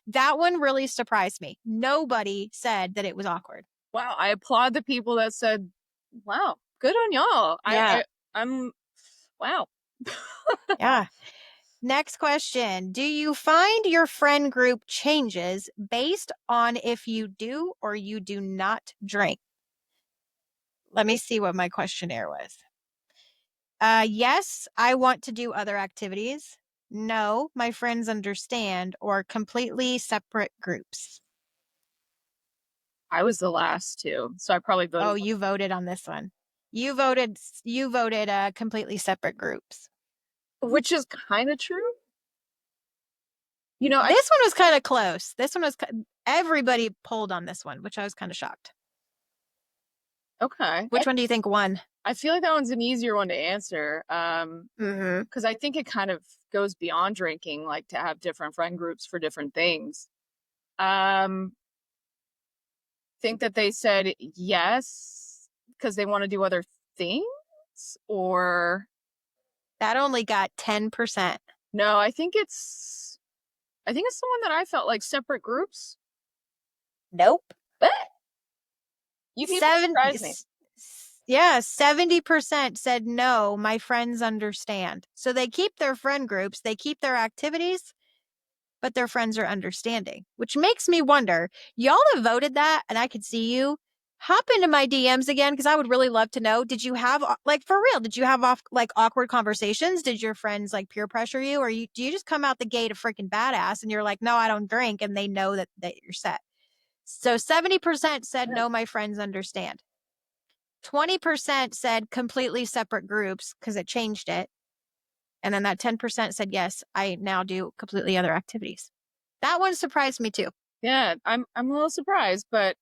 That one really surprised me. Nobody said that it was awkward. Wow, I applaud the people that said, "Wow, good on y'all." Yeah. I'm wow. Yeah. Next question. Do you find your friend group changes based on if you do or you do not drink? Let me see what my questionnaire was. Yes, I want to do other activities. No, my friends understand, or completely separate groups. I was the last two, so I probably voted, Oh, you voted on this one. You voted completely separate groups. which is kind of true. You know, I This one was kind of close. Everybody polled on this one, which I was kind of shocked. okay. Which one do you think won? I feel like that one's an easier one to answer. Mm-hmm. Because I think it kind of goes beyond drinking, like to have different friend groups for different things. Um, think that they said yes because they want to do other things, or That only got 10%. no, I think it's the one that I felt like separate groups. Nope. But you people Seven, surprise me. yeah, 70% said no, my friends understand. So they keep their friend groups, they keep their activities, but their friends are understanding, which makes me wonder, y'all have voted that, and I could see you. Hop into my DMs again because I would really love to know. Did you have like for real? Did you have like awkward conversations? Did your friends like peer pressure you, or do you just come out the gate a freaking badass and you're like, no, I don't drink, and they know that you're set? So 70% said no, my friends understand. 20% said completely separate groups because it changed it. And then that 10% said, yes, I now do completely other activities. That one surprised me too. Yeah, I'm a little surprised, but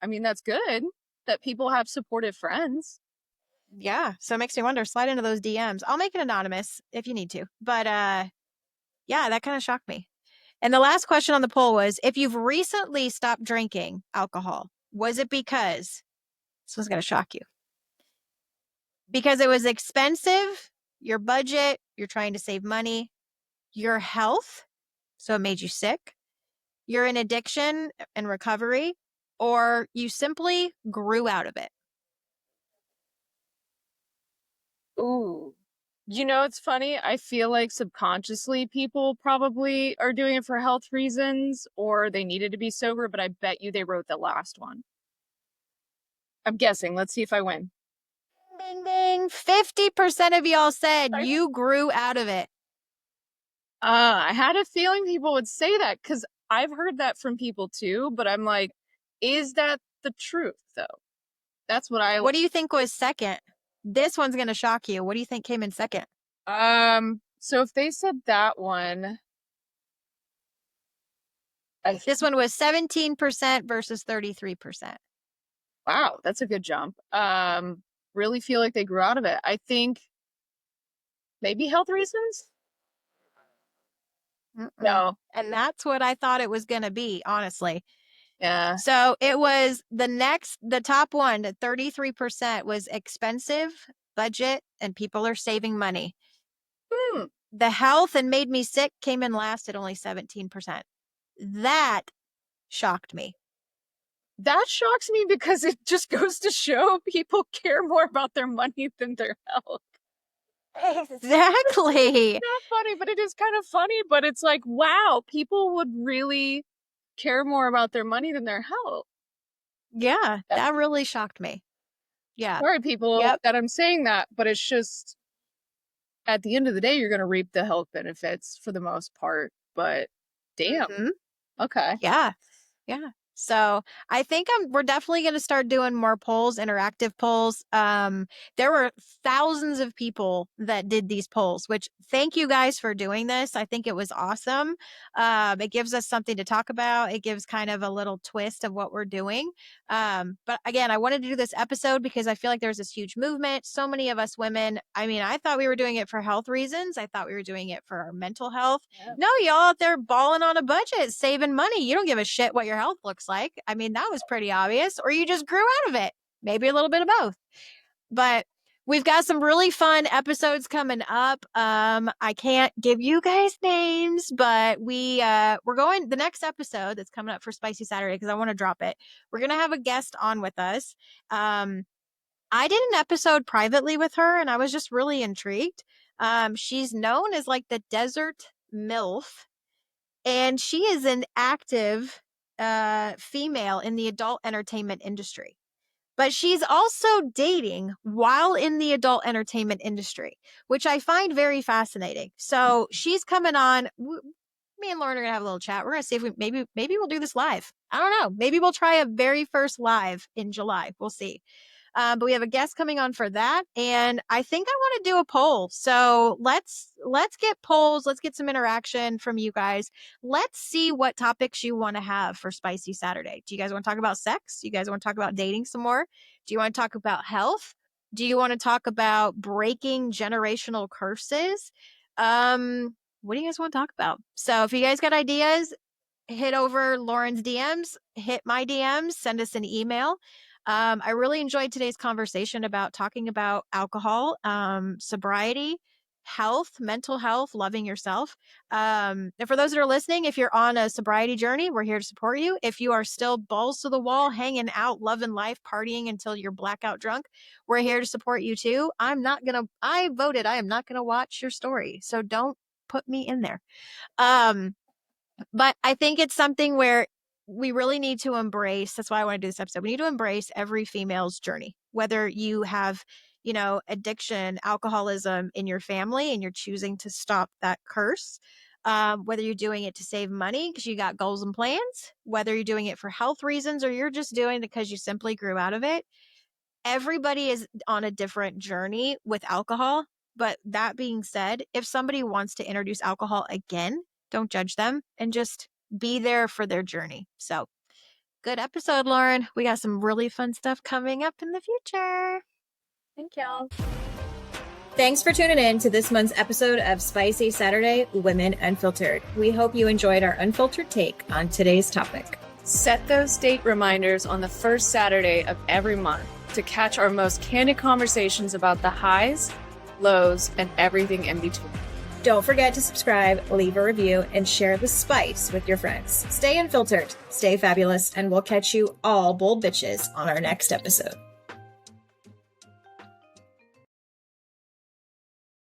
I mean that's good that people have supportive friends. Yeah. So it makes me wonder, slide into those DMs. I'll make it anonymous if you need to. But yeah, that kind of shocked me. And the last question on the poll was if you've recently stopped drinking alcohol, was it because this one's going to shock you? Because it was expensive, your budget, you're trying to save money, your health, so it made you sick, you're in addiction and recovery, or you simply grew out of it. Ooh. You know, it's funny. I feel like subconsciously people probably are doing it for health reasons or they needed to be sober, but I bet you they wrote the last one. I'm guessing. Let's see if I win. Ding, ding. 50% of y'all said you grew out of it. I had a feeling people would say that because I've heard that from people too, but I'm like, is that the truth though? That's what I What do you think was second? This one's going to shock you. What do you think came in second? So if they said that one, This one was 17% versus 33%. wow, that's a good jump. Really feel like they grew out of it. I think maybe health reasons? Mm-mm. No. And that's what I thought it was going to be, honestly. Yeah. So it was the top one, 33% was expensive, budget, and people are saving money. Hmm. The health and made me sick came in last at only 17%. That shocked me. That shocks me because it just goes to show people care more about their money than their health. Exactly. Not funny, but it is kind of funny. But it's like, wow, people would really care more about their money than their health. Yeah, that really shocked me. Yeah. Sorry, people, Yep. that I'm saying that, but it's just at the end of the day, you're going to reap the health benefits for the most part. But damn. Mhm. Okay. Yeah. Yeah. So I think we're definitely going to start doing more polls, interactive polls. There were thousands of people that did these polls, which thank you guys for doing this. I think it was awesome. It gives us something to talk about. It gives kind of a little twist of what we're doing. But again, I wanted to do this episode because I feel like there's this huge movement. So many of us women, I mean, I thought we were doing it for health reasons. I thought we were doing it for our mental health. Yeah. No, y'all out there balling on a budget, saving money. You don't give a shit what your health looks like. I mean, that was pretty obvious. Or you just grew out of it. Maybe a little bit of both. But we've got some really fun episodes coming up. I can't give you guys names, but we're going the next episode that's coming up for Spicy Saturday because I want to drop it. We're gonna have a guest on with us. I did an episode privately with her and I was just really intrigued. She's known as like the desert MILF, and she is an active female in the adult entertainment industry. But she's also dating while in the adult entertainment industry, which I find very fascinating. So she's coming on. Me and Lauren are gonna have a little chat. We're gonna see if we maybe we'll do this live. I don't know. Maybe we'll try a very first live in July. We'll see. But we have a guest coming on for that, and I think I want to do a poll. So let's get polls. Let's get some interaction from you guys. Let's see what topics you want to have for Spicy Saturday. Do you guys want to talk about sex? Do you guys want to talk about dating some more? Do you want to talk about health? Do you want to talk about breaking generational curses? What do you guys want to talk about? So if you guys got ideas, hit over Lauren's DMs, hit my DMs, send us an email. I really enjoyed today's conversation about talking about alcohol, sobriety, health, mental health, loving yourself. And for those that are listening, if you're on a sobriety journey, we're here to support you. If you are still balls to the wall, hanging out, loving life, partying until you're blackout drunk, we're here to support you too. I voted, I am not going to watch your story. So don't put me in there. But I think it's something where we really need to embrace. That's why I want to do this episode. We need to embrace every female's journey, whether you have, addiction, alcoholism in your family and you're choosing to stop that curse, whether you're doing it to save money because you got goals and plans, whether you're doing it for health reasons or you're just doing it because you simply grew out of it. Everybody is on a different journey with alcohol. But that being said, if somebody wants to introduce alcohol again, don't judge them and just be there for their journey. So, good episode, Lauren. We got some really fun stuff coming up in the future. Thank y'all. Thanks for tuning in to this month's episode of Spicy Saturday Women Unfiltered. We hope you enjoyed our unfiltered take on today's topic. Set those date reminders on the first Saturday of every month to catch our most candid conversations about the highs, lows, and everything in between. Don't forget to subscribe, leave a review, and share the spice with your friends. Stay unfiltered, stay fabulous, and we'll catch you all bold bitches on our next episode.